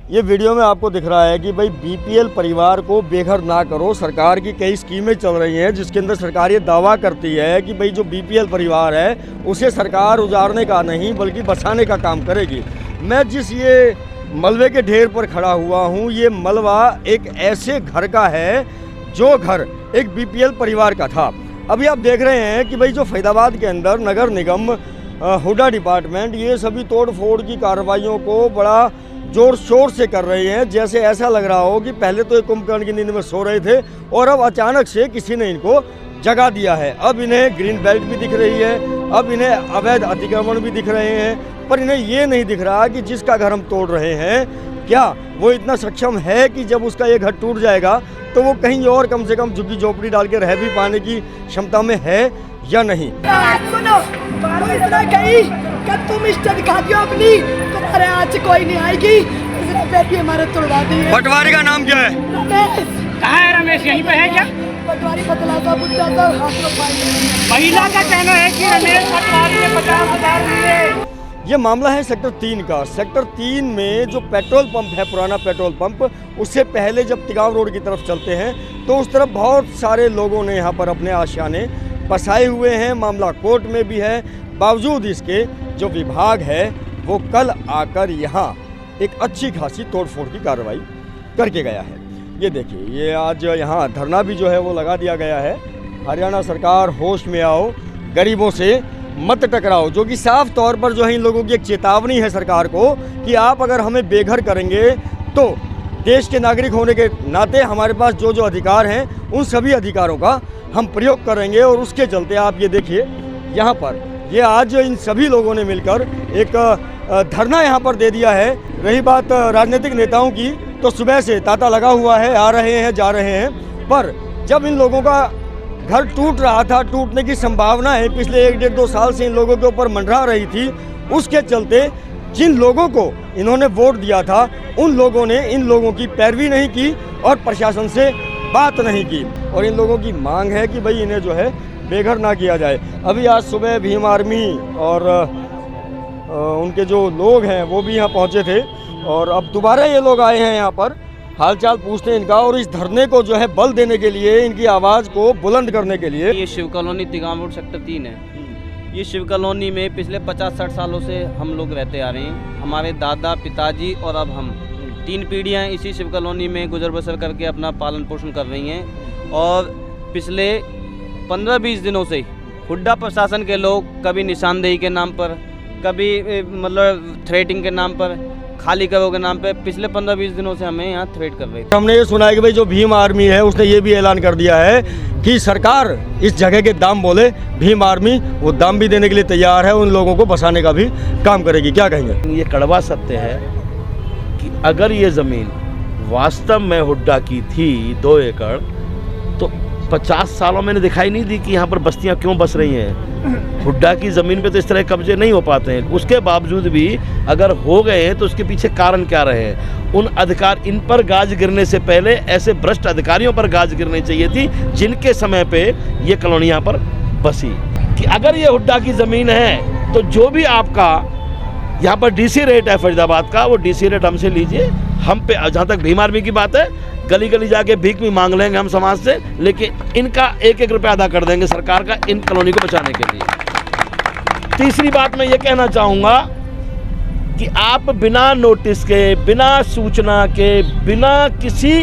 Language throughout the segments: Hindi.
ये वीडियो में आपको दिख रहा है कि भाई बीपीएल परिवार को बेघर ना करो। सरकार की कई स्कीमें चल रही हैं जिसके अंदर सरकार ये दावा करती है कि भाई जो बीपीएल परिवार है उसे सरकार उजाड़ने का नहीं बल्कि बचाने का काम करेगी। मैं जिस ये मलबे के ढेर पर खड़ा हुआ हूँ, ये मलबा एक ऐसे घर का है जो घर एक बीपीएल परिवार का था। अभी आप देख रहे हैं कि भाई जो फरीदाबाद के अंदर नगर निगम, हुडा डिपार्टमेंट, ये सभी तोड़ फोड़ की कार्रवाइयों को बड़ा जोर शोर से कर रहे हैं। जैसे ऐसा लग रहा हो कि पहले तो एक कुंभकर्ण की नींद में सो रहे थे और अब अचानक से किसी ने इनको जगा दिया है। अब इन्हें ग्रीन बेल्ट भी दिख रही है, अब इन्हें अवैध अतिक्रमण भी दिख रहे हैं, पर इन्हें ये नहीं दिख रहा कि जिसका घर हम तोड़ रहे हैं क्या वो इतना सक्षम है कि जब उसका ये घर टूट जाएगा तो वो कहीं और कम से कम झुग्गी झोपड़ी डाल के रह भी पाने की क्षमता में है या नहीं। सुनो, इतना कही कि तुम इज्जत दिखा दियो अपनी, तुम्हारे आज कोई नहीं आएगी। इसने बेटी हमारे तोड़वा दी है। पटवारी का नाम क्या है? रमेश। कहाँ है रमेश? यहीं पे है क्या? पटवारी बदला था, बुद्धा था, हाथ में पानी। महिला का कहना है कि रमेश पटवारी ने 50,000 दिए। ये मामला है सेक्टर 3 का। सेक्टर 3 में जो पेट्रोल पंप है, पुराना पेट्रोल पंप, उससे पहले जब तिगांव रोड की तरफ चलते हैं तो उस तरफ बहुत सारे लोगों ने यहाँ पर अपने आशियाने बसाए हुए हैं। मामला कोर्ट में भी है। बावजूद इसके जो विभाग है वो कल आकर यहाँ एक अच्छी खासी तोड़फोड़ की कार्रवाई करके गया है। ये देखिए, ये आज यहाँ धरना भी जो है वो लगा दिया गया है। हरियाणा सरकार होश में आओ, गरीबों से मत टकराओ, जो कि साफ तौर पर जो है इन लोगों की एक चेतावनी है सरकार को कि आप अगर हमें बेघर करेंगे तो देश के नागरिक होने के नाते हमारे पास जो जो अधिकार हैं उन सभी अधिकारों का हम प्रयोग करेंगे। और उसके चलते आप ये देखिए, यहाँ पर ये आज इन सभी लोगों ने मिलकर एक धरना यहाँ पर दे दिया है। रही बात राजनीतिक नेताओं की, तो सुबह से तांता लगा हुआ है, आ रहे हैं जा रहे हैं, पर जब इन लोगों का घर टूट रहा था, टूटने की संभावना है पिछले 1-1.5-2 साल से इन लोगों के ऊपर मंडरा रही थी, उसके चलते जिन लोगों को इन्होंने वोट दिया था उन लोगों ने इन लोगों की पैरवी नहीं की और प्रशासन से बात नहीं की। और इन लोगों की मांग है कि भाई इन्हें जो है बेघर ना किया जाए। अभी आज सुबह भीम आर्मी और उनके जो लोग हैं वो भी यहाँ पहुँचे थे और अब दोबारा ये लोग आए हैं यहाँ पर हालचाल पूछते हैं इनका और इस धरने को जो है बल देने के लिए, इनकी आवाज़ को बुलंद करने के लिए। ये Shiv colony Tigaon road sector 3 है। ये शिव कॉलोनी में पिछले 50-60 सालों से हम लोग रहते आ रहे हैं। हमारे दादा, पिताजी और अब हम 3 पीढ़ियाँ इसी शिव कॉलोनी में गुजर बसर करके अपना पालन पोषण कर रही हैं। और पिछले 15-20 दिनों से हुड्डा प्रशासन के लोग कभी निशानदेही के नाम पर, कभी मतलब थ्रेटिंग के नाम पर, खाली करो के नाम पे पिछले 15-20 दिनों से हमें यहाँ थ्रेट कर रही थी। हमने ये सुना है कि भाई जो भीम आर्मी है उसने ये भी ऐलान कर दिया है कि सरकार इस जगह के दाम बोले, भीम आर्मी वो दाम भी देने के लिए तैयार है, उन लोगों को बसाने का भी काम करेगी। क्या कहेंगे? ये कड़वा सत्य है कि अगर ये ज़मीन वास्तव में हुड्डा की थी 2 एकड़, तो 50 सालों में दिखाई नहीं दी कि यहाँ पर बस्तियाँ क्यों बस रही हैं। हुड्डा की ज़मीन पे तो इस तरह कब्जे नहीं हो पाते हैं। उसके बावजूद भी अगर हो गए हैं तो उसके पीछे कारण क्या रहे हैं? उन अधिकार, इन पर गाज गिरने से पहले ऐसे भ्रष्ट अधिकारियों पर गाज गिरनी चाहिए थी जिनके समय पे ये कॉलोनी यहाँ पर बसी। कि अगर ये हुड्डा की ज़मीन है तो जो भी आपका यहाँ पर डीसी रेट है फरीदाबाद का, वो डीसी रेट हमसे लीजिए। हम पे जहाँ तक भीम आर्मी की बात है, गली गली जाके भीख भी मांग लेंगे हम समाज से, लेकिन इनका 1-1 रुपया अदा कर देंगे सरकार का इन कॉलोनी को बचाने के लिए। तीसरी बात मैं ये कहना चाहूँगा कि आप बिना नोटिस के, बिना सूचना के, बिना किसी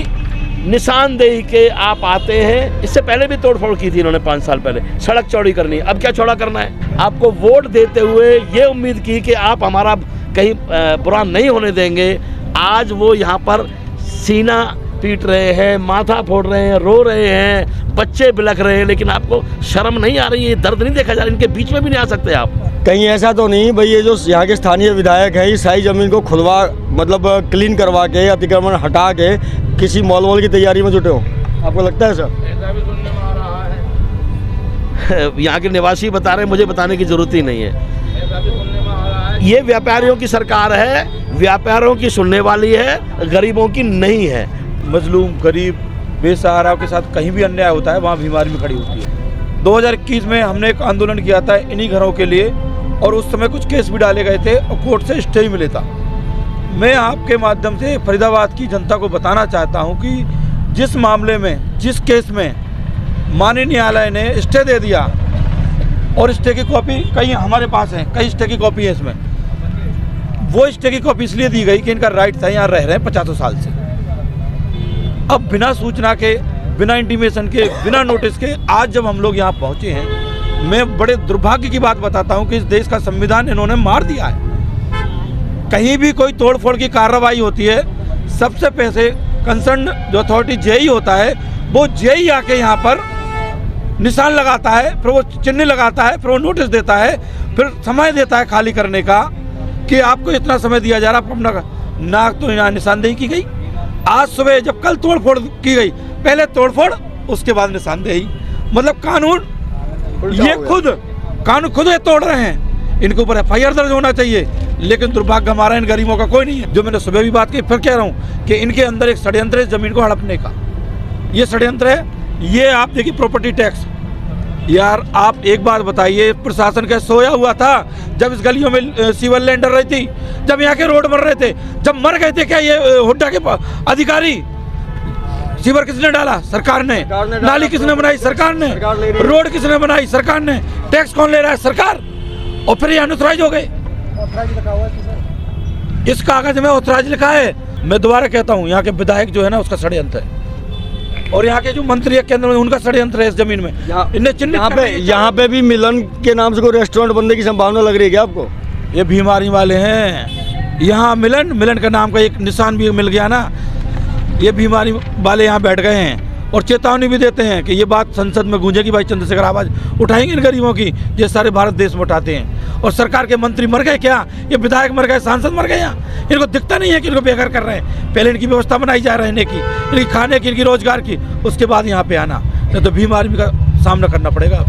निशानदेही के आप आते हैं। इससे पहले भी तोड़फोड़ की थी इन्होंने 5 साल पहले। सड़क चौड़ी करनी है, अब क्या चौड़ा करना है? आपको वोट देते हुए ये उम्मीद की कि आप हमारा कहीं बुरा नहीं होने देंगे। आज वो यहाँ पर सीना पीट रहे हैं, माथा फोड़ रहे हैं, रो रहे हैं, बच्चे बिलख रहे हैं, लेकिन आपको शर्म नहीं आ रही है? दर्द नहीं देखा जा रहा? इनके बीच में भी नहीं आ सकते आप? कहीं ऐसा तो नहीं भाई ये जो यहाँ के स्थानीय विधायक हैं इस सारी ज़मीन को खुलवा मतलब क्लीन करवा के, अतिक्रमण हटा के किसी मॉल वॉल की तैयारी में जुटे हो? आपको लगता है सर? यहाँ के निवासी बता रहे हैं, मुझे बताने की जरूरत ही नहीं है। ये व्यापारियों की सरकार है, व्यापारियों की सुनने वाली है, गरीबों की नहीं है। मजलूम, गरीब, बेसहारा के साथ कहीं भी अन्याय होता है वहाँ भीम आर्मी खड़ी होती है। 2021 में हमने एक आंदोलन किया था इन्हीं घरों के लिए और उस समय कुछ केस भी डाले गए थे और कोर्ट से स्टे ही मिले था। मैं आपके माध्यम से फरीदाबाद की जनता को बताना चाहता हूं कि जिस मामले में, जिस केस में माननीय न्यायालय ने स्टे दे दिया और स्टे की कॉपी कई हमारे पास है, कई स्टे की कॉपी है इसमें, वो स्टे की कॉपी इसलिए दी गई कि इनका राइट था, यहाँ रह रहे हैं 50 साल से। अब बिना सूचना के, बिना इंटीमेशन के, बिना नोटिस के आज जब हम लोग यहाँ पहुँचे हैं, मैं बड़े दुर्भाग्य की बात बताता हूँ कि इस देश का संविधान इन्होंने मार दिया है। कहीं भी कोई तोड़फोड़ की कार्रवाई होती है, सबसे पहले कंसर्न जो अथॉरिटी जेई होता है, वो जेई आके यहाँ पर निशान लगाता है, फिर वो चिन्ह लगाता है, फिर वो नोटिस देता है, फिर समय देता है खाली करने का कि आपको इतना समय दिया जा रहा है। अपना नाक तो यहाँ निशानदेही की गई। आज सुबह जब कल तोड़फोड़ की गई, पहले तोड़फोड़ उसके बाद निशानदेही, मतलब कानून ये कानून खुद ये तोड़ रहे हैं। इनके ऊपर FIR दर्ज होना चाहिए, लेकिन दुर्भाग्य हमारा इन गरीबों का कोई नहीं है। जो मैंने सुबह भी बात की, फिर कह रहा हूँ कि इनके अंदर एक षड्यंत्र है जमीन को हड़पने का। ये षड्यंत्र है। ये आप देखिए प्रॉपर्टी टैक्स, यार आप एक बात बताइए, प्रशासन क्या सोया हुआ था जब इस गलियों में सीवर लाइन डर रही थी, जब यहाँ के रोड बन रहे थे, जब मर गए थे क्या ये हुड्डा के अधिकारी? सीवर किसने डाला? सरकार ने। नाली किसने बनाई? सरकार ने। रोड किसने बनाई? सरकार ने। टैक्स कौन ले रहा है? सरकार। और फिर ये अनऑथराइज हो गए। इस कागज में ऑथराइज लिखा है। मैं दोबारा कहता हूँ, यहाँ के विधायक जो है ना, उसका षड्यंत्र है, और यहाँ के जो मंत्री है केंद्र में, उनका षड्यंत्र है इस जमीन में। यहाँ पे भी मिलन के नाम से कोई रेस्टोरेंट बनने की संभावना लग रही है क्या आपको? ये बीमारी वाले हैं। यहाँ मिलन का नाम का एक निशान भी मिल गया ना, ये बीमारी वाले यहाँ बैठ गए हैं और चेतावनी भी देते हैं कि ये बात संसद में गूंजेगी। भाई चंद्रशेखर आवाज उठाएंगे इन गरीबों की, ये सारे भारत देश में उठाते हैं। और सरकार के मंत्री मर गए क्या? ये विधायक मर गए, सांसद मर गए यहाँ? इनको दिखता नहीं है कि इनको बेघर कर रहे हैं? पहले इनकी व्यवस्था बनाई जाए रहने की, इनकी खाने की, इनकी रोजगार की, उसके बाद यहाँ पे आना, नहीं तो बीमारी का सामना करना पड़ेगा।